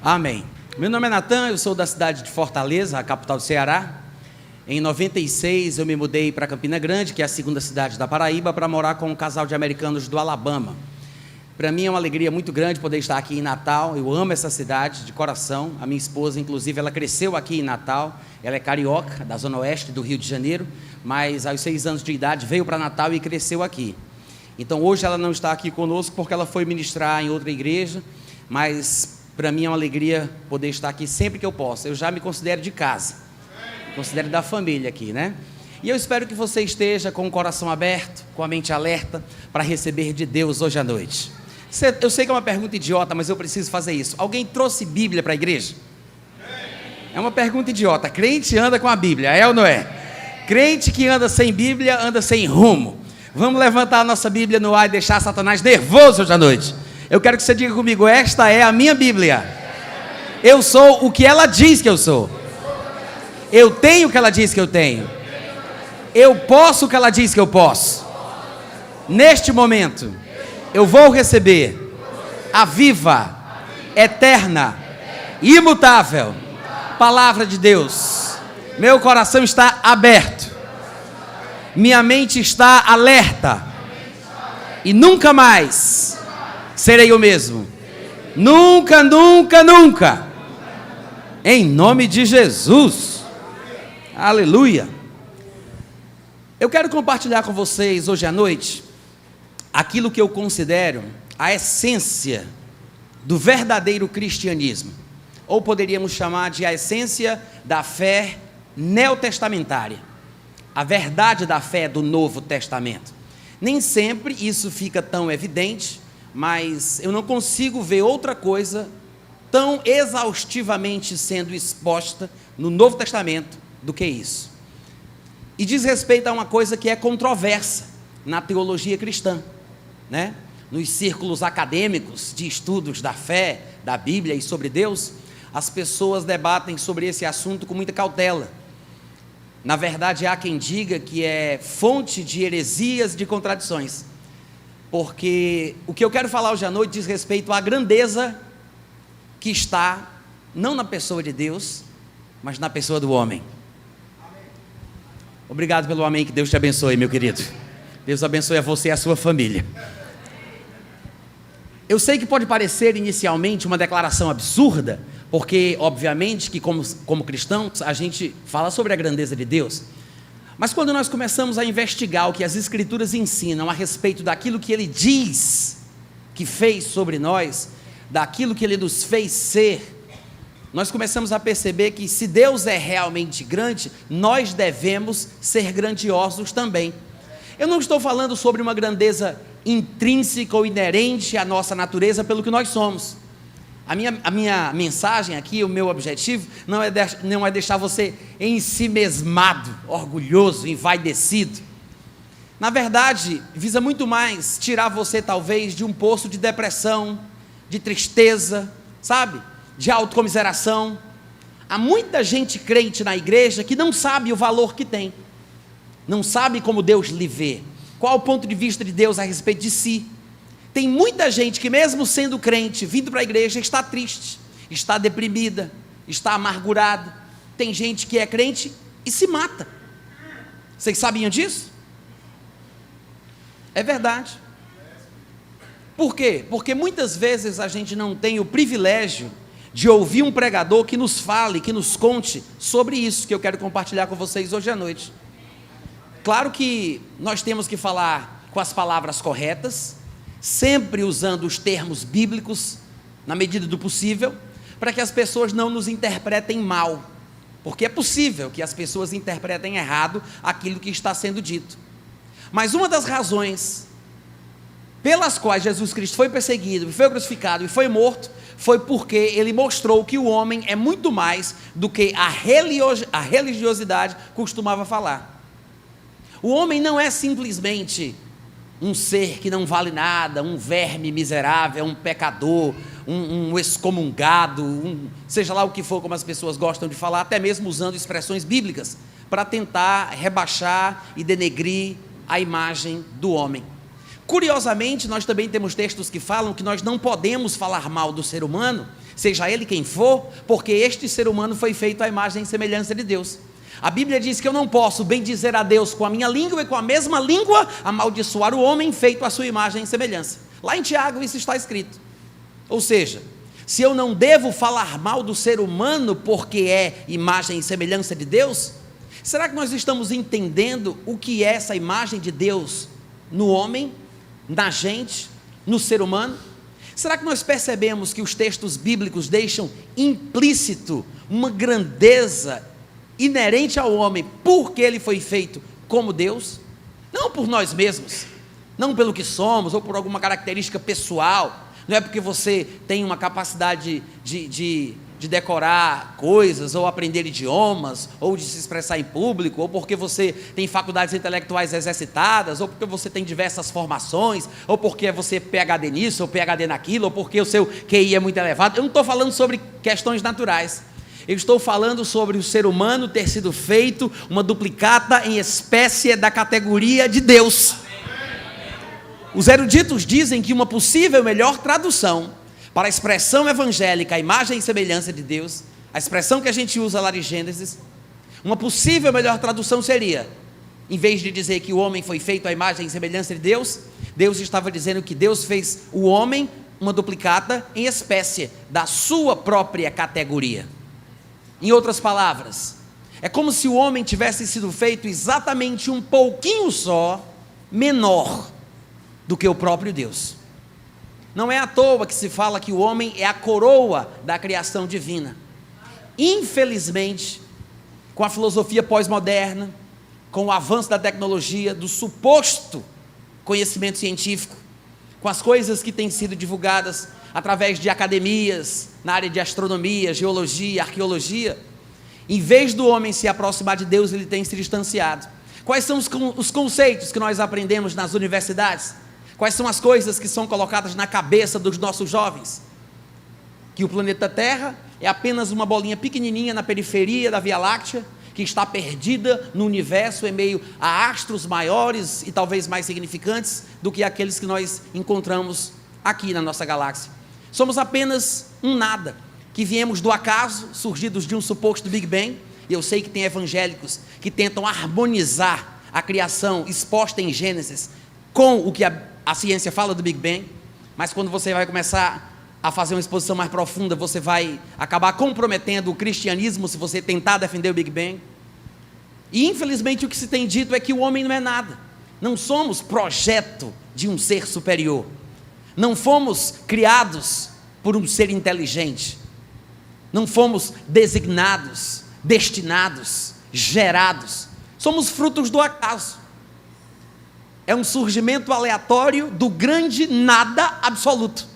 Amém. Meu nome é Natan, eu sou da cidade de Fortaleza, a capital do Ceará. Em 96 eu me mudei para Campina Grande, que é a segunda cidade da Paraíba, para morar com um casal de americanos do Alabama. Para mim é uma alegria muito grande poder estar aqui em Natal. Eu amo essa cidade de coração. A minha esposa, inclusive, ela cresceu aqui em Natal. Ela é carioca, da zona oeste do Rio de Janeiro, mas aos 6 anos de idade veio para Natal e cresceu aqui. Então hoje ela não está aqui conosco porque ela foi ministrar em outra igreja, mas para mim é uma alegria poder estar aqui sempre que eu posso. Eu já me considero de casa, me considero da família aqui, né? E eu espero que você esteja com o coração aberto, com a mente alerta, para receber de Deus hoje à noite. Eu sei que é uma pergunta idiota, mas eu preciso fazer isso. Alguém trouxe Bíblia para a igreja? É uma pergunta idiota. Crente anda com a Bíblia, é ou não é? Crente que anda sem Bíblia, anda sem rumo. Vamos levantar a nossa Bíblia no ar e deixar Satanás nervoso hoje à noite. Eu quero que você diga comigo: esta é a minha Bíblia. Eu sou o que ela diz que eu sou. Eu tenho o que ela diz que eu tenho. Eu posso o que ela diz que eu posso. Neste momento, eu vou receber a viva, eterna, imutável palavra de Deus. Meu coração está aberto. Minha mente está alerta. E nunca mais serei o mesmo. Nunca, nunca, nunca. Em nome de Jesus. Aleluia. Eu quero compartilhar com vocês hoje à noite aquilo que eu considero a essência do verdadeiro cristianismo, ou poderíamos chamar de a essência da fé neotestamentária, a verdade da fé do Novo Testamento. Nem sempre isso fica tão evidente, mas eu não consigo ver outra coisa tão exaustivamente sendo exposta no Novo Testamento do que isso. E diz respeito a uma coisa que é controversa na teologia cristã, né? Nos círculos acadêmicos de estudos da fé, da Bíblia e sobre Deus, as pessoas debatem sobre esse assunto com muita cautela. Na verdade, há quem diga que é fonte de heresias e de contradições, porque o que eu quero falar hoje à noite diz respeito à grandeza que está, não na pessoa de Deus, mas na pessoa do homem. Obrigado pelo amém, que Deus te abençoe, meu querido. Deus abençoe a você e a sua família. Eu sei que pode parecer inicialmente uma declaração absurda, porque obviamente que como cristãos a gente fala sobre a grandeza de Deus, mas quando nós começamos a investigar o que as Escrituras ensinam a respeito daquilo que Ele diz que fez sobre nós, daquilo que Ele nos fez ser, nós começamos a perceber que se Deus é realmente grande, nós devemos ser grandiosos também. Eu não estou falando sobre uma grandeza intrínseca ou inerente à nossa natureza pelo que nós somos. A minha mensagem aqui, o meu objetivo, não é deixar você ensimesmado, orgulhoso, envaidecido. Na verdade, visa muito mais tirar você talvez de um poço de depressão, de tristeza, sabe? De autocomiseração. Há muita gente crente na igreja que não sabe o valor que tem. Não sabe como Deus lhe vê. Qual o ponto de vista de Deus a respeito de si? Tem muita gente que mesmo sendo crente, vindo para a igreja, está triste, está deprimida, está amargurada. Tem gente que é crente e se mata. Vocês sabiam disso? É verdade. Por quê? Porque muitas vezes a gente não tem o privilégio de ouvir um pregador que nos fale, que nos conte sobre isso que eu quero compartilhar com vocês hoje à noite. Claro que nós temos que falar com as palavras corretas, sempre usando os termos bíblicos, na medida do possível, para que as pessoas não nos interpretem mal, porque é possível que as pessoas interpretem errado aquilo que está sendo dito. Mas uma das razões pelas quais Jesus Cristo foi perseguido, foi crucificado e foi morto, foi porque Ele mostrou que o homem é muito mais do que a religiosidade costumava falar. O homem não é simplesmente um ser que não vale nada, um verme miserável, um pecador, um excomungado, seja lá o que for, como as pessoas gostam de falar, até mesmo usando expressões bíblicas, para tentar rebaixar e denegrir a imagem do homem. Curiosamente, nós também temos textos que falam que nós não podemos falar mal do ser humano, seja ele quem for, porque este ser humano foi feito à imagem e semelhança de Deus. A Bíblia diz que eu não posso bendizer a Deus com a minha língua e com a mesma língua amaldiçoar o homem feito à sua imagem e semelhança. Lá em Tiago isso está escrito. Ou seja, se eu não devo falar mal do ser humano porque é imagem e semelhança de Deus, será que nós estamos entendendo o que é essa imagem de Deus no homem, na gente, no ser humano? Será que nós percebemos que os textos bíblicos deixam implícito uma grandeza inerente ao homem, porque ele foi feito como Deus? Não por nós mesmos, não pelo que somos, ou por alguma característica pessoal, não é porque você tem uma capacidade de decorar coisas, ou aprender idiomas, ou de se expressar em público, ou porque você tem faculdades intelectuais exercitadas, ou porque você tem diversas formações, ou porque você é PhD nisso, ou PhD naquilo, ou porque o seu QI é muito elevado. Eu não estou falando sobre questões naturais, eu estou falando sobre o ser humano ter sido feito uma duplicata em espécie da categoria de Deus. Os eruditos dizem que uma possível melhor tradução para a expressão evangélica, a imagem e semelhança de Deus, a expressão que a gente usa lá de Gênesis, uma possível melhor tradução seria, em vez de dizer que o homem foi feito à imagem e semelhança de Deus, Deus estava dizendo que Deus fez o homem uma duplicata em espécie da sua própria categoria. Em outras palavras, é como se o homem tivesse sido feito exatamente um pouquinho só menor do que o próprio Deus. Não é à toa que se fala que o homem é a coroa da criação divina. Infelizmente, com a filosofia pós-moderna, com o avanço da tecnologia, do suposto conhecimento científico, com as coisas que têm sido divulgadas através de academias, na área de astronomia, geologia, arqueologia, em vez do homem se aproximar de Deus, ele tem se distanciado. Quais são os conceitos que nós aprendemos nas universidades? Quais são as coisas que são colocadas na cabeça dos nossos jovens? Que o planeta Terra é apenas uma bolinha pequenininha na periferia da Via Láctea, que está perdida no universo em meio a astros maiores e talvez mais significantes do que aqueles que nós encontramos aqui na nossa galáxia. Somos apenas um nada, que viemos do acaso, surgidos de um suposto Big Bang. E eu sei que tem evangélicos que tentam harmonizar a criação exposta em Gênesis com o que a ciência fala do Big Bang, mas quando você vai começar a fazer uma exposição mais profunda, você vai acabar comprometendo o cristianismo se você tentar defender o Big Bang. E infelizmente o que se tem dito é que o homem não é nada, não somos projeto de um ser superior, não fomos criados por um ser inteligente, não fomos designados, destinados, gerados, somos frutos do acaso. É um surgimento aleatório do grande nada absoluto.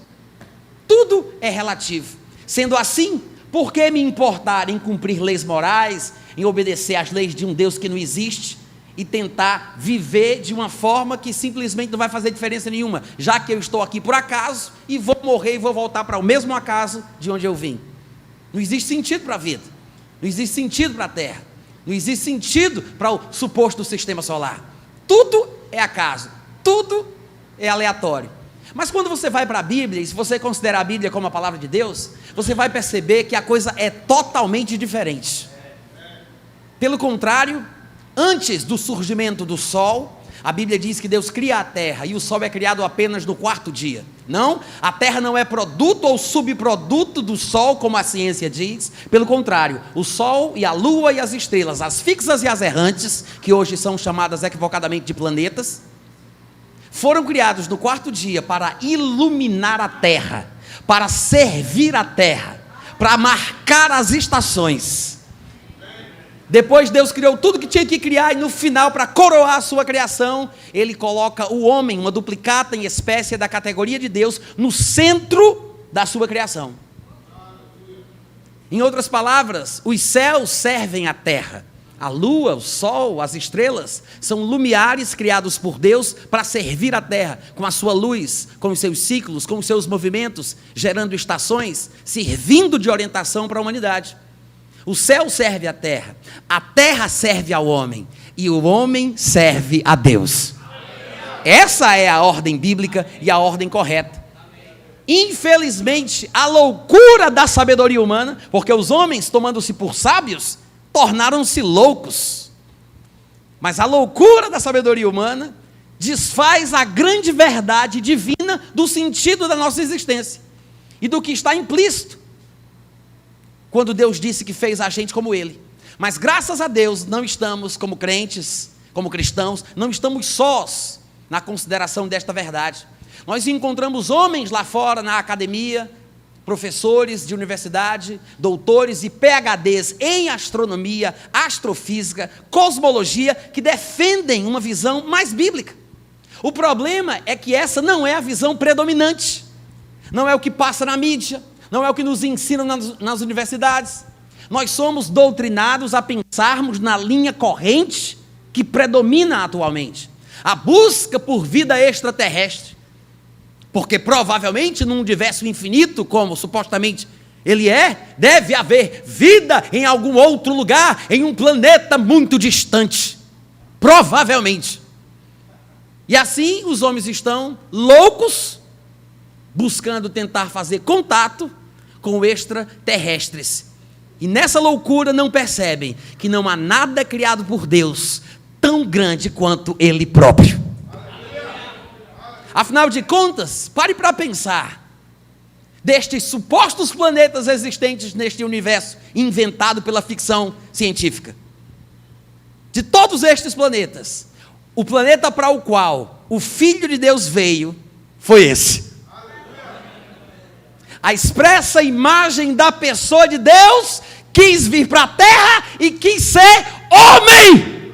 Tudo é relativo. Sendo assim, por que me importar em cumprir leis morais, em obedecer às leis de um Deus que não existe e tentar viver de uma forma que simplesmente não vai fazer diferença nenhuma, já que eu estou aqui por acaso e vou morrer e vou voltar para o mesmo acaso de onde eu vim? Não existe sentido para a vida, não existe sentido para a Terra, não existe sentido para o suposto sistema solar. Tudo é acaso, tudo é aleatório. Mas quando você vai para a Bíblia, e se você considerar a Bíblia como a palavra de Deus, você vai perceber que a coisa é totalmente diferente. Pelo contrário, antes do surgimento do sol, a Bíblia diz que Deus cria a terra, e o sol é criado apenas no 4º dia. Não, a terra não é produto ou subproduto do sol, como a ciência diz. Pelo contrário, o sol e a lua e as estrelas, as fixas e as errantes, que hoje são chamadas equivocadamente de planetas, foram criados no 4º dia para iluminar a terra, para servir a terra, para marcar as estações. Depois Deus criou tudo que tinha que criar, e no final, para coroar a sua criação, Ele coloca o homem, uma duplicata em espécie da categoria de Deus, no centro da sua criação. Em outras palavras, os céus servem à terra, a lua, o sol, as estrelas, são lumiares criados por Deus para servir a terra, com a sua luz, com os seus ciclos, com os seus movimentos, gerando estações, servindo de orientação para a humanidade. O céu serve à terra, a terra serve ao homem, e o homem serve a Deus. Essa é a ordem bíblica e a ordem correta. Infelizmente, a loucura da sabedoria humana, porque os homens, tomando-se por sábios, tornaram-se loucos. Mas a loucura da sabedoria humana desfaz a grande verdade divina do sentido da nossa existência e do que está implícito quando Deus disse que fez a gente como Ele. Mas graças a Deus não estamos como crentes, como cristãos, não estamos sós na consideração desta verdade. Nós encontramos homens lá fora na academia, professores de universidade, doutores e PhDs em astronomia, astrofísica, cosmologia, que defendem uma visão mais bíblica. O problema é que essa não é a visão predominante, não é o que passa na mídia, não é o que nos ensinam nas universidades. Nós somos doutrinados a pensarmos na linha corrente que predomina atualmente, a busca por vida extraterrestre, porque provavelmente num universo infinito, como supostamente ele é, deve haver vida em algum outro lugar, em um planeta muito distante, provavelmente. E assim os homens estão loucos, buscando tentar fazer contato com extraterrestres. E nessa loucura não percebem que não há nada criado por Deus tão grande quanto Ele próprio. Afinal de contas, pare para pensar, destes supostos planetas existentes neste universo inventado pela ficção científica. De todos estes planetas, o planeta para o qual o Filho de Deus veio foi esse. A expressa imagem da pessoa de Deus quis vir para a terra e quis ser homem.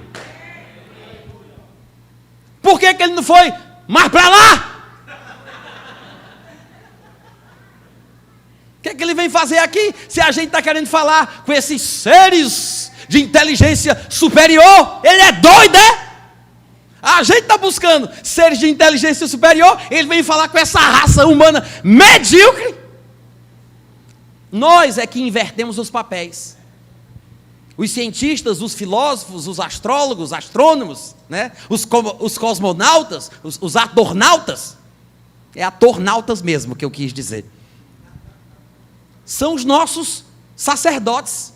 Por que ele não foi mais para lá? O que ele vem fazer aqui? Se a gente está querendo falar com esses seres de inteligência superior, ele é doido, é? A gente está buscando seres de inteligência superior, ele vem falar com essa raça humana medíocre. Nós é que invertemos os papéis. Os cientistas, os filósofos, os astrólogos, astrônomos, né? os cosmonautas, os atornautas, é atornautas mesmo que eu quis dizer, são os nossos sacerdotes.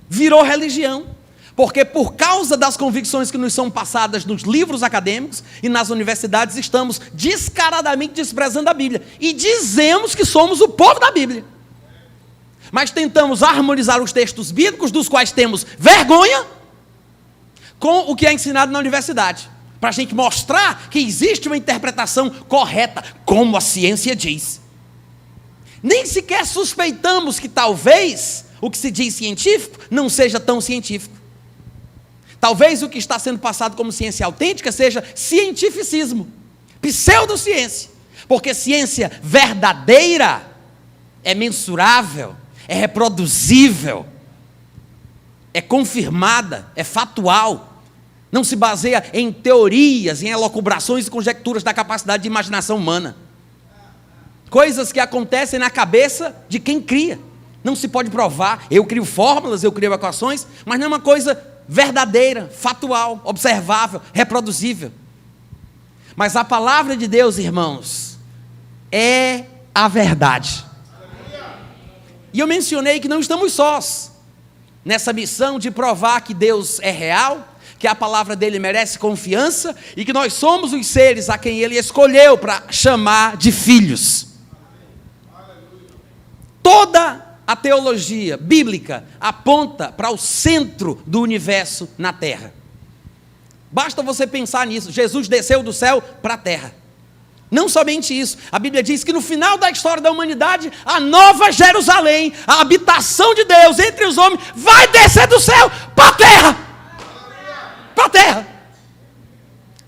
Virou religião, porque por causa das convicções que nos são passadas nos livros acadêmicos e nas universidades, estamos descaradamente desprezando a Bíblia e dizemos que somos o povo da Bíblia. Mas tentamos harmonizar os textos bíblicos, dos quais temos vergonha, com o que é ensinado na universidade, para a gente mostrar que existe uma interpretação correta, como a ciência diz. Nem sequer suspeitamos que talvez o que se diz científico não seja tão científico. Talvez o que está sendo passado como ciência autêntica seja cientificismo, pseudociência, porque ciência verdadeira é mensurável, é reproduzível, é confirmada, é factual, não se baseia em teorias, em elucubrações e conjecturas da capacidade de imaginação humana. Coisas que acontecem na cabeça de quem cria. Não se pode provar. Eu crio fórmulas, eu crio equações, mas não é uma coisa verdadeira, factual, observável, reproduzível. Mas a palavra de Deus, irmãos, é a verdade. E eu mencionei que não estamos sós nessa missão de provar que Deus é real, que a palavra dele merece confiança e que nós somos os seres a quem ele escolheu para chamar de filhos. Toda a teologia bíblica aponta para o centro do universo na terra. Basta você pensar nisso. Jesus desceu do céu para a terra. Não somente isso, a Bíblia diz que no final da história da humanidade, a nova Jerusalém, a habitação de Deus entre os homens, vai descer do céu para a terra. Para a terra.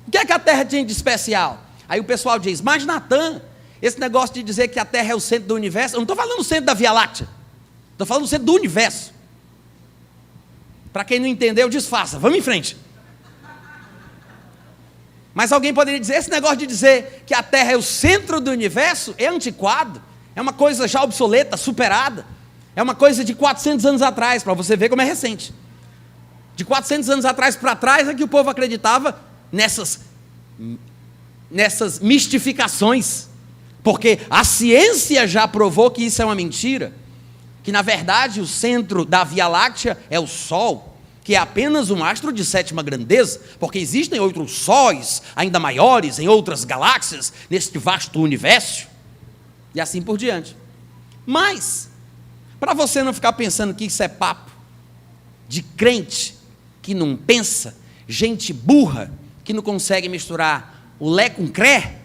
O que é que a terra tinha de especial? Aí o pessoal diz, mas Natan, esse negócio de dizer que a terra é o centro do universo, eu não estou falando do centro da Via Láctea, estou falando do centro do universo. Para quem não entendeu, disfarça, vamos em frente. Mas alguém poderia dizer, esse negócio de dizer que a Terra é o centro do universo é antiquado, é uma coisa já obsoleta, superada, é uma coisa de 400 anos atrás, para você ver como é recente. De 400 anos atrás para trás é que o povo acreditava nessas nessas mistificações, porque a ciência já provou que isso é uma mentira, que na verdade o centro da Via Láctea é o Sol, que é apenas um astro de sétima grandeza, porque existem outros sóis ainda maiores em outras galáxias, neste vasto universo, e assim por diante. Mas, para você não ficar pensando que isso é papo de crente que não pensa, gente burra que não consegue misturar o lé com cré,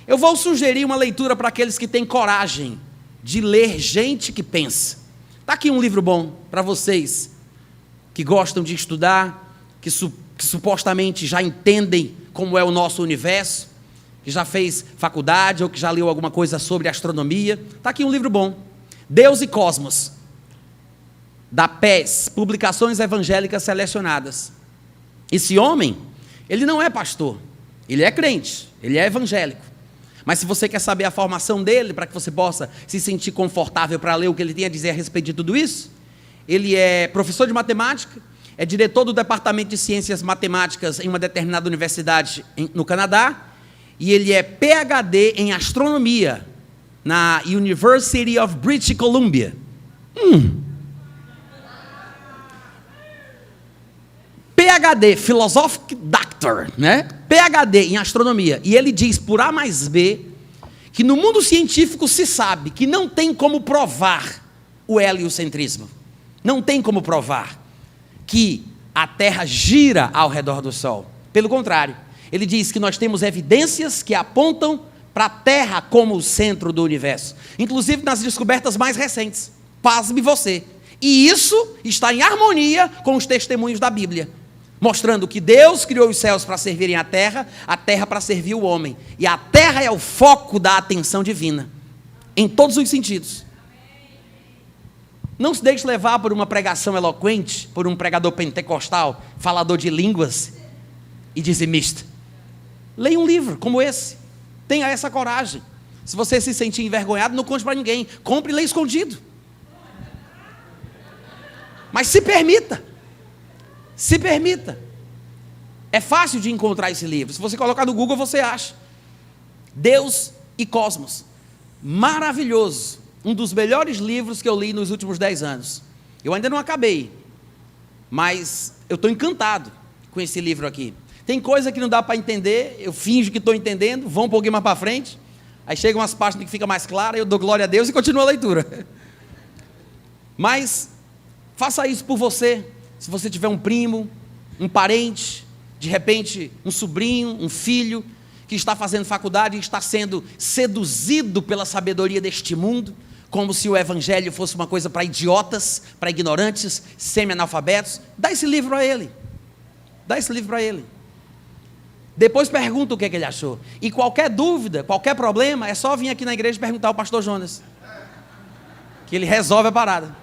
eu vou sugerir uma leitura para aqueles que têm coragem de ler gente que pensa. Está aqui um livro bom para vocês que gostam de estudar, que supostamente já entendem como é o nosso universo, que já fez faculdade ou que já leu alguma coisa sobre astronomia. Está aqui um livro bom, Deus e Cosmos, da PES, Publicações Evangélicas Selecionadas. Esse homem, ele não é pastor, ele é crente, ele é evangélico. Mas se você quer saber a formação dele, para que você possa se sentir confortável para ler o que ele tem a dizer a respeito de tudo isso, ele é professor de matemática, é diretor do departamento de ciências matemáticas em uma determinada universidade no Canadá, e ele é PhD em astronomia na University of British Columbia. PhD, Philosophic Doctor, né? PhD em astronomia. E ele diz por A mais B que no mundo científico se sabe que não tem como provar o heliocentrismo. Não tem como provar que a Terra gira ao redor do Sol. Pelo contrário, ele diz que nós temos evidências que apontam para a Terra como o centro do universo. Inclusive nas descobertas mais recentes. Pasme você. E isso está em harmonia com os testemunhos da Bíblia, mostrando que Deus criou os céus para servirem a Terra para servir o homem. E a Terra é o foco da atenção divina, em todos os sentidos. Não se deixe levar por uma pregação eloquente, por um pregador pentecostal, falador de línguas e dizimista. Leia um livro como esse, tenha essa coragem. Se você se sentir envergonhado, não conte para ninguém, compre e leia escondido. Mas se permita. Se permita. É fácil de encontrar esse livro. Se você colocar no Google, você acha. Deus e Cosmos. Maravilhoso. Um dos melhores livros que eu li nos últimos 10 anos. Eu ainda não acabei, mas eu estou encantado com esse livro aqui. Tem coisa que não dá para entender, eu finjo que estou entendendo, vou um pouquinho mais para frente, aí chegam umas páginas que fica mais clara, eu dou glória a Deus e continuo a leitura. Mas faça isso por você. Se você tiver um primo, um parente, de repente um sobrinho, um filho, que está fazendo faculdade e está sendo seduzido pela sabedoria deste mundo, como se o evangelho fosse uma coisa para idiotas, para ignorantes, semi-analfabetos, dá esse livro a ele. Dá esse livro para ele. Depois pergunta o que ele achou. E qualquer dúvida, qualquer problema, é só vir aqui na igreja e perguntar ao pastor Jonas, que ele resolve a parada.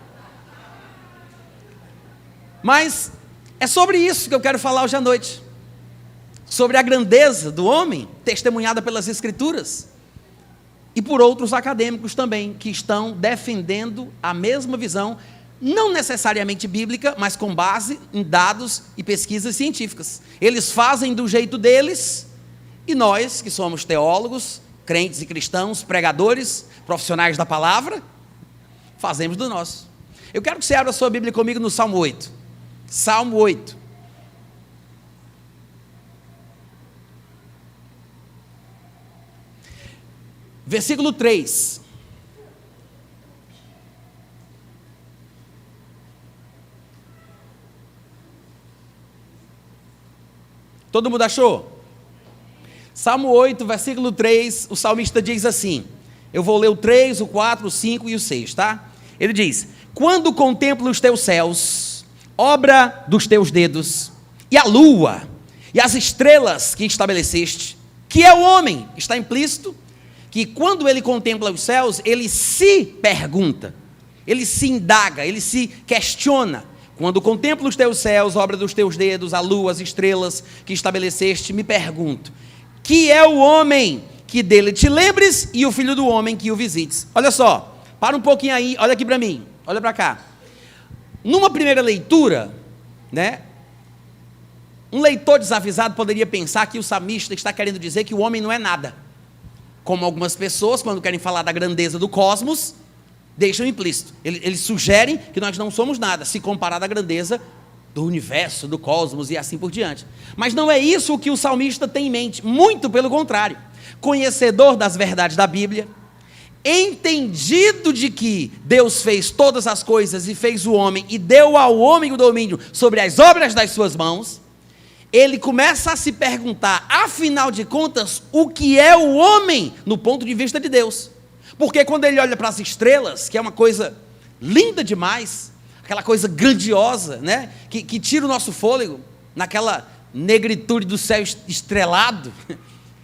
Mas é sobre isso que eu quero falar hoje à noite. Sobre a grandeza do homem, testemunhada pelas Escrituras, e por outros acadêmicos também, que estão defendendo a mesma visão, não necessariamente bíblica, mas com base em dados e pesquisas científicas. Eles fazem do jeito deles, e nós, que somos teólogos, crentes e cristãos, pregadores, profissionais da palavra, fazemos do nosso. Eu quero que você abra a sua Bíblia comigo no Salmo 8. Salmo 8. Versículo 3. Todo mundo achou? Salmo 8, versículo 3, o salmista diz assim, eu vou ler o 3, o 4, o 5 e o 6, tá? Ele diz, quando contemplo os teus céus, obra dos teus dedos, e a lua, e as estrelas que estabeleceste, que é o homem, está implícito, que quando ele contempla os céus, ele se pergunta, ele se indaga, ele se questiona. Quando contemplo os teus céus, obra dos teus dedos, a lua, as estrelas que estabeleceste, me pergunto, que é o homem que dele te lembres e o filho do homem que o visites. Olha só, para um pouquinho aí, olha aqui para mim, olha para cá. Numa primeira leitura, né, Um leitor desavisado poderia pensar que o salmista está querendo dizer que o homem não é nada. Como algumas pessoas, quando querem falar da grandeza do cosmos, deixam implícito. Eles sugerem que nós não somos nada, se comparado à grandeza do universo, do cosmos e assim por diante. Mas não é isso que o salmista tem em mente, muito pelo contrário. Conhecedor das verdades da Bíblia, entendido de que Deus fez todas as coisas e fez o homem e deu ao homem o domínio sobre as obras das suas mãos, ele começa a se perguntar, afinal de contas, o que é o homem no ponto de vista de Deus? Porque quando ele olha para as estrelas, que é uma coisa linda demais, aquela coisa grandiosa, né? que tira o nosso fôlego, naquela negritude do céu estrelado,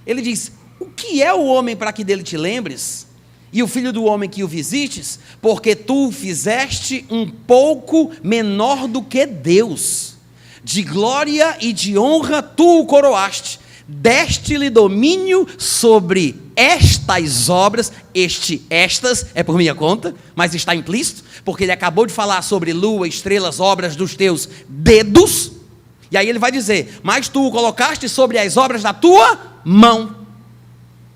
ele diz, o que é o homem para que dele te lembres? E o filho do homem que o visites? Porque tu o fizeste um pouco menor do que Deus. De glória e de honra tu o coroaste, deste-lhe domínio sobre estas obras, estas é por minha conta, mas está implícito, porque ele acabou de falar sobre lua, estrelas, obras dos teus dedos, e aí ele vai dizer, mas tu o colocaste sobre as obras da tua mão,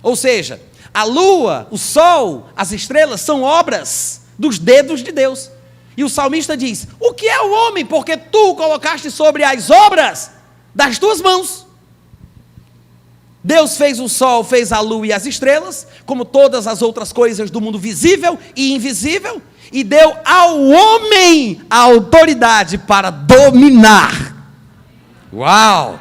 ou seja, a lua, o sol, as estrelas são obras dos dedos de Deus. E o salmista diz, o que é o homem? Porque tu o colocaste sobre as obras das tuas mãos. Deus fez o sol, fez a lua e as estrelas, como todas as outras coisas do mundo visível e invisível, e deu ao homem a autoridade para dominar. Uau!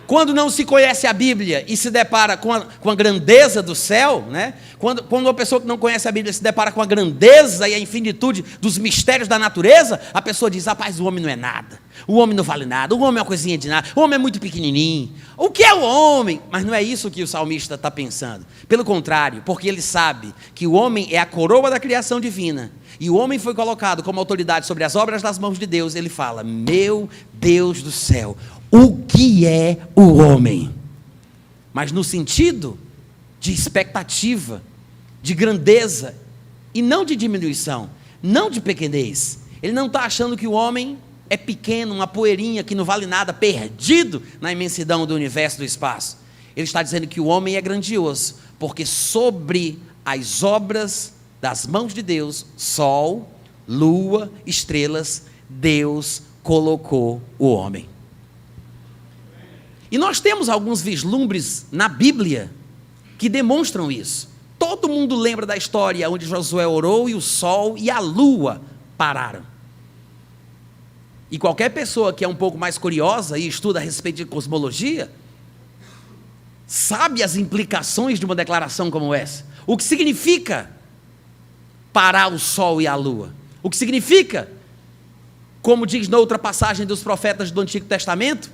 Quando não se conhece a Bíblia e se depara com a grandeza do céu, né? Quando uma pessoa que não conhece a Bíblia se depara com a grandeza e a infinitude dos mistérios da natureza, a pessoa diz, rapaz, o homem não é nada, o homem não vale nada, o homem é uma coisinha de nada, o homem é muito pequenininho, o que é o homem? Mas não é isso que o salmista está pensando, pelo contrário, porque ele sabe que o homem é a coroa da criação divina, e o homem foi colocado como autoridade sobre as obras das mãos de Deus. Ele fala, meu Deus do céu, o que é o homem? Mas no sentido de expectativa, de grandeza, e não de diminuição, não de pequenez. Ele não está achando que o homem é pequeno, uma poeirinha que não vale nada, perdido na imensidão do universo, do espaço. Ele está dizendo que o homem é grandioso, porque sobre as obras das mãos de Deus, sol, lua, estrelas, Deus colocou o homem. E nós temos alguns vislumbres na Bíblia que demonstram isso. Todo mundo lembra da história onde Josué orou e o sol e a lua pararam. E qualquer pessoa que é um pouco mais curiosa e estuda a respeito de cosmologia, sabe as implicações de uma declaração como essa. O que significa parar o sol e a lua? O que significa, como diz noutra passagem dos profetas do Antigo Testamento,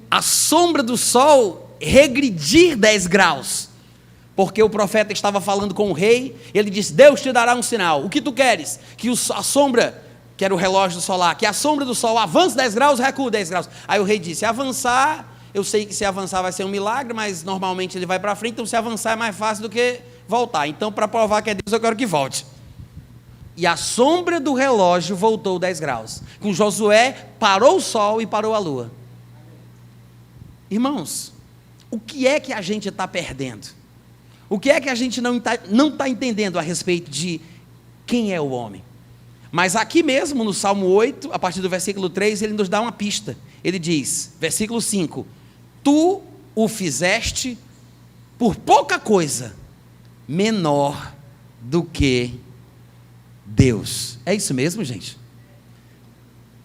a sombra do sol regredir 10 graus, porque o profeta estava falando com o rei, ele disse, Deus te dará um sinal, o que tu queres? Que a sombra, que era o relógio solar, que a sombra do sol avance 10 graus, recua 10 graus, aí o rei disse, avançar, eu sei que se avançar vai ser um milagre, mas normalmente ele vai para frente, então se avançar é mais fácil do que voltar, então para provar que é Deus eu quero que volte. E a sombra do relógio voltou 10 graus, com Josué parou o sol e parou a lua. Irmãos, o que é que a gente está perdendo? O que é que a gente não está entendendo a respeito de quem é o homem? Mas aqui mesmo no Salmo 8, a partir do versículo 3, ele nos dá uma pista. Ele diz, versículo 5, tu o fizeste por pouca coisa menor do que Deus. É isso mesmo, gente?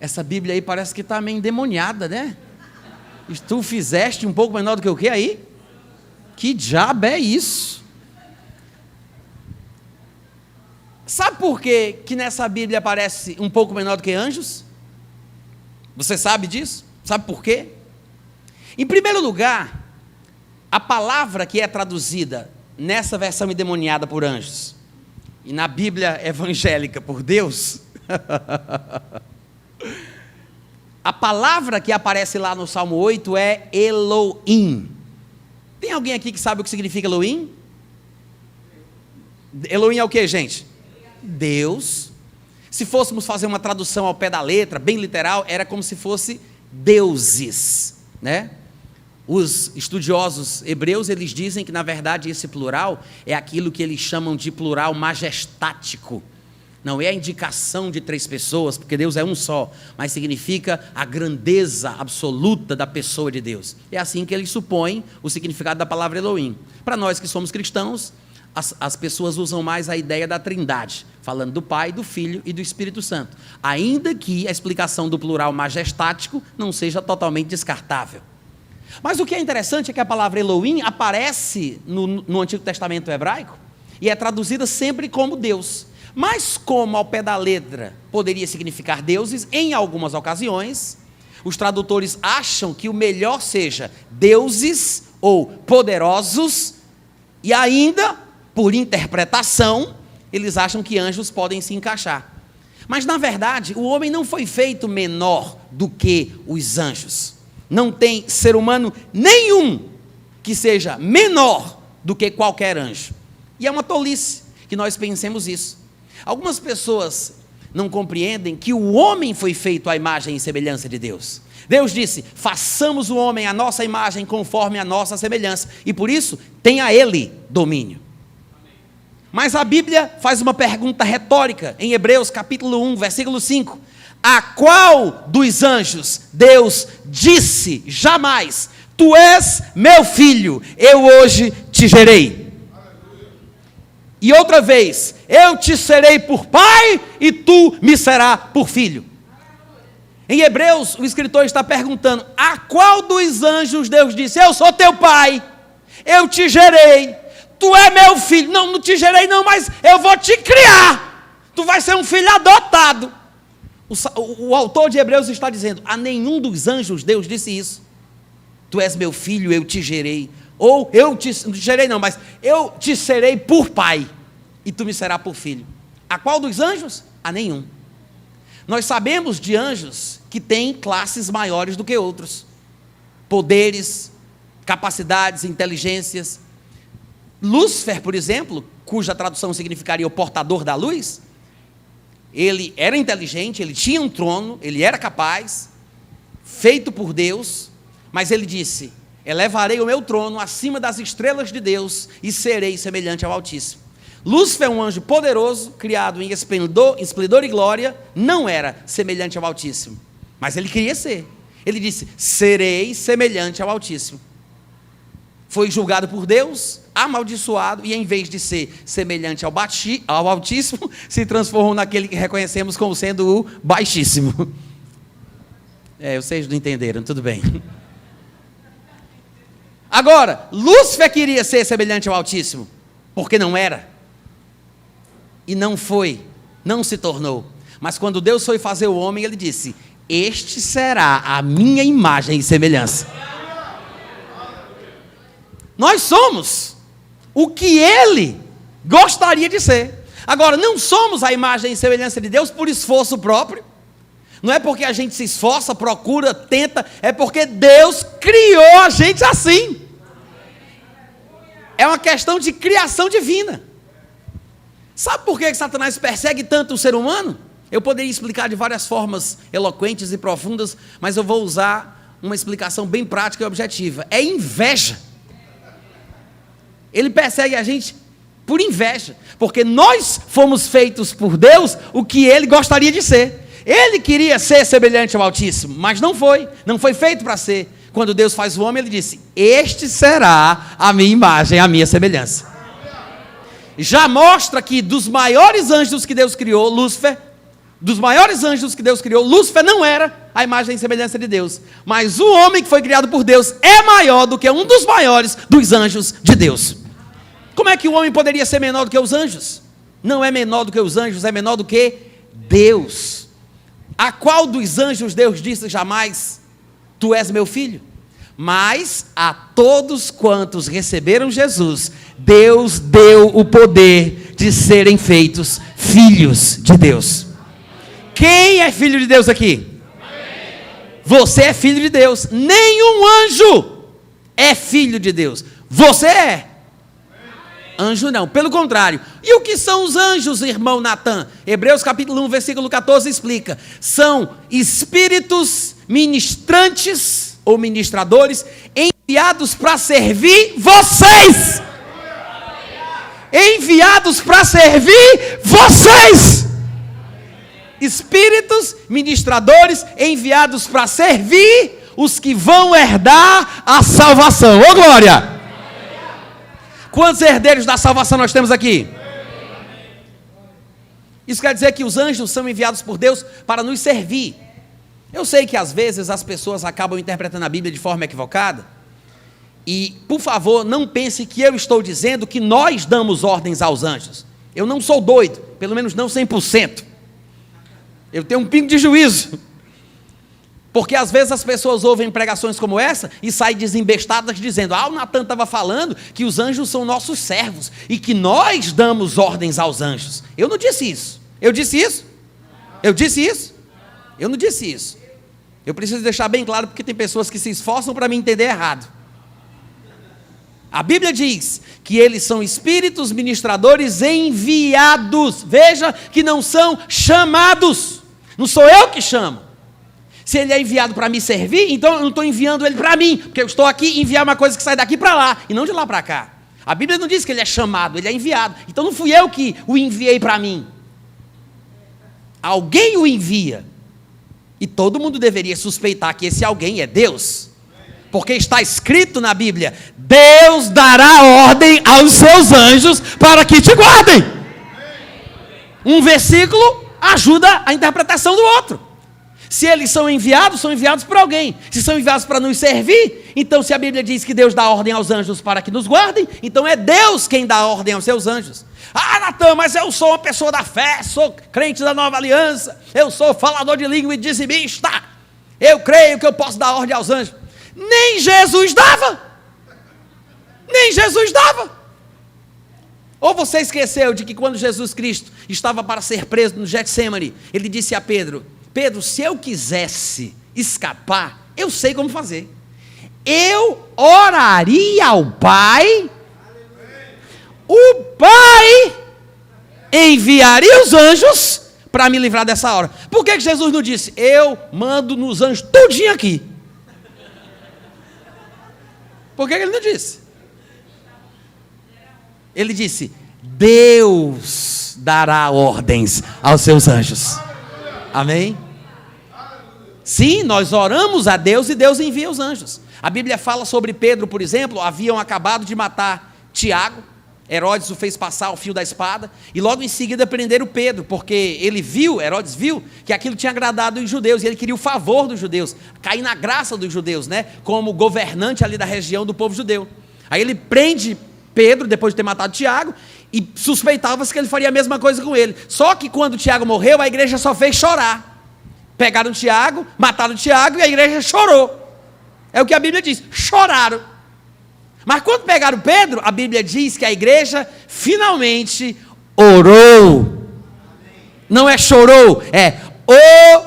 Essa Bíblia aí parece que está meio endemoniada, né? Tu fizeste um pouco menor do que o que aí? Que diabo é isso? Sabe por que nessa Bíblia aparece um pouco menor do que anjos? Você sabe disso? Sabe por quê? Em primeiro lugar, a palavra que é traduzida nessa versão endemoniada por anjos, e na Bíblia evangélica por Deus, a palavra que aparece lá no Salmo 8 é Elohim. Tem alguém aqui que sabe o que significa Elohim? Elohim é o que, gente? Deus. Se fôssemos fazer uma tradução ao pé da letra, bem literal, era como se fosse deuses, né? Os estudiosos hebreus, eles dizem que, na verdade, esse plural é aquilo que eles chamam de plural majestático. Não é a indicação de 3 pessoas, porque Deus é um só, mas significa a grandeza absoluta da pessoa de Deus. É assim que eles supõem o significado da palavra Elohim. Para nós que somos cristãos, as pessoas usam mais a ideia da trindade, falando do Pai, do Filho e do Espírito Santo, ainda que a explicação do plural majestático não seja totalmente descartável. Mas o que é interessante é que a palavra Elohim aparece no Antigo Testamento hebraico e é traduzida sempre como Deus. Mas como ao pé da letra poderia significar deuses, em algumas ocasiões, os tradutores acham que o melhor seja deuses ou poderosos, e ainda, por interpretação, eles acham que anjos podem se encaixar. Mas, na verdade, o homem não foi feito menor do que os anjos. Não tem ser humano nenhum que seja menor do que qualquer anjo. E é uma tolice que nós pensemos isso. Algumas pessoas não compreendem que o homem foi feito à imagem e semelhança de Deus. Deus disse: façamos o homem à nossa imagem conforme a nossa semelhança, e por isso tem a ele domínio. Mas a Bíblia faz uma pergunta retórica em Hebreus capítulo 1, versículo 5. A qual dos anjos Deus disse jamais: tu és meu filho, eu hoje te gerei? E outra vez: eu te serei por pai e tu me serás por filho. Em Hebreus, o escritor está perguntando: a qual dos anjos Deus disse: eu sou teu pai, eu te gerei, tu é meu filho? Não, não te gerei não, mas eu vou te criar, tu vai ser um filho adotado. O autor de Hebreus está dizendo: a nenhum dos anjos Deus disse isso. Tu és meu filho, eu te gerei. Ou não te gerei não, mas eu te serei por pai e tu me serás por filho. A qual dos anjos? A nenhum. Nós sabemos de anjos que têm classes maiores do que outros, poderes, capacidades, inteligências. Lúcifer, por exemplo, cuja tradução significaria o portador da luz, ele era inteligente, ele tinha um trono, ele era capaz, feito por Deus, mas ele disse: elevarei o meu trono acima das estrelas de Deus e serei semelhante ao Altíssimo. Lúcifer é um anjo poderoso, criado em esplendor e glória, não era semelhante ao Altíssimo, mas ele queria ser. Ele disse: serei semelhante ao Altíssimo. Foi julgado por Deus, amaldiçoado, e em vez de ser semelhante ao Altíssimo, se transformou naquele que reconhecemos como sendo o Baixíssimo. Vocês não entenderam, tudo bem. Agora, Lúcifer queria ser semelhante ao Altíssimo, porque não era, e não foi, não se tornou. Mas quando Deus foi fazer o homem, ele disse: este será a minha imagem e semelhança. Nós somos o que ele gostaria de ser. Agora, não somos a imagem e semelhança de Deus por esforço próprio. Não é porque a gente se esforça, procura, tenta, é porque Deus criou a gente assim. É uma questão de criação divina. Sabe por que Satanás persegue tanto o ser humano? Eu poderia explicar de várias formas eloquentes e profundas, mas eu vou usar uma explicação bem prática e objetiva. É inveja. Ele persegue a gente por inveja, porque nós fomos feitos por Deus o que ele gostaria de ser. Ele queria ser semelhante ao Altíssimo, mas não foi feito para ser. Quando Deus faz o homem, ele disse: este será a minha imagem, a minha semelhança. Já mostra que dos maiores anjos que Deus criou, Lúcifer não era a imagem e semelhança de Deus, mas o homem que foi criado por Deus é maior do que um dos maiores dos anjos de Deus. Como é que o homem poderia ser menor do que os anjos? Não é menor do que os anjos, é menor do que Deus. A qual dos anjos Deus disse jamais: tu és meu filho? Mas a todos quantos receberam Jesus, Deus deu o poder de serem feitos filhos de Deus. Quem é filho de Deus aqui? Você é filho de Deus. Nenhum anjo é filho de Deus. Você é. Anjo não, pelo contrário. E o que são os anjos, irmão Natan? Hebreus capítulo 1, versículo 14 explica. São espíritos ministrantes ou ministradores enviados para servir vocês. Enviados para servir vocês. Espíritos ministradores enviados para servir os que vão herdar a salvação. Ô glória! Quantos herdeiros da salvação nós temos aqui? Isso quer dizer que os anjos são enviados por Deus para nos servir. Eu sei que às vezes as pessoas acabam interpretando a Bíblia de forma equivocada. E, por favor, não pense que eu estou dizendo que nós damos ordens aos anjos. Eu não sou doido, pelo menos não 100%. Eu tenho um pingo de juízo. Porque às vezes as pessoas ouvem pregações como essa e saem desembestadas dizendo: o Natan estava falando que os anjos são nossos servos e que nós damos ordens aos anjos. Eu não disse isso. Eu disse isso? Eu disse isso? Eu não disse isso. Eu preciso deixar bem claro porque tem pessoas que se esforçam para me entender errado. A Bíblia diz que eles são espíritos ministradores enviados. Veja que não são chamados. Não sou eu que chamo. Se ele é enviado para me servir, então eu não estou enviando ele para mim, porque eu estou aqui enviar uma coisa que sai daqui para lá, e não de lá para cá. A Bíblia não diz que ele é chamado, ele é enviado. Então não fui eu que o enviei para mim. Alguém o envia. E todo mundo deveria suspeitar que esse alguém é Deus. Porque está escrito na Bíblia: Deus dará ordem aos seus anjos para que te guardem. Um versículo ajuda a interpretação do outro. Se eles são enviados por alguém. Se são enviados para nos servir, então se a Bíblia diz que Deus dá ordem aos anjos para que nos guardem, então é Deus quem dá ordem aos seus anjos. Natan, mas eu sou uma pessoa da fé, sou crente da nova aliança, eu sou falador de língua e dizimista, eu creio que eu posso dar ordem aos anjos. Nem Jesus dava. Nem Jesus dava. Ou você esqueceu de que quando Jesus Cristo estava para ser preso no Getsêmani, ele disse a Pedro: Pedro, se eu quisesse escapar, eu sei como fazer. Eu oraria ao Pai, o Pai enviaria os anjos para me livrar dessa hora. Por que Jesus não disse: eu mando nos anjos tudinho aqui? Por que ele não disse? Ele disse: Deus dará ordens aos seus anjos. Amém? Sim, nós oramos a Deus e Deus envia os anjos. A Bíblia fala sobre Pedro, por exemplo. Haviam acabado de matar Tiago. Herodes o fez passar o fio da espada. E logo em seguida prenderam Pedro, porque Herodes viu que aquilo tinha agradado os judeus. E ele queria o favor dos judeus, cair na graça dos judeus, né? Como governante ali da região do povo judeu. Aí ele prende Pedro, depois de ter matado Tiago, e suspeitava-se que ele faria a mesma coisa com ele. Só que quando Tiago morreu, a igreja só fez chorar. Pegaram Tiago, mataram Tiago e a igreja chorou. É o que a Bíblia diz, choraram. Mas quando pegaram Pedro, a Bíblia diz que a igreja finalmente orou. Não é chorou, é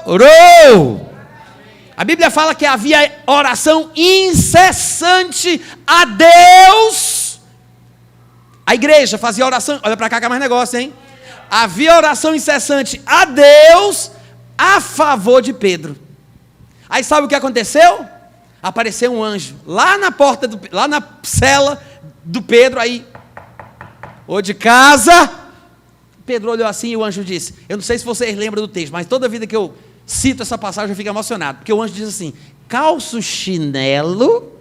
orou. A Bíblia fala que havia oração incessante a Deus. A igreja fazia oração, olha para cá que é mais negócio, hein? Havia oração incessante a Deus a favor de Pedro. Aí sabe o que aconteceu? Apareceu um anjo lá na porta, lá na cela do Pedro, aí, ou de casa. Pedro olhou assim e o anjo disse, eu não sei se vocês lembram do texto, mas toda vida que eu cito essa passagem eu fico emocionado, porque o anjo diz assim, calça o chinelo,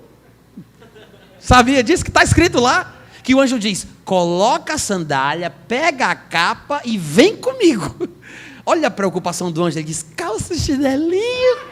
sabia disso? Que está escrito lá, que o anjo diz, coloca a sandália, pega a capa e vem comigo. Olha a preocupação do anjo, ele diz, calça o chinelinho.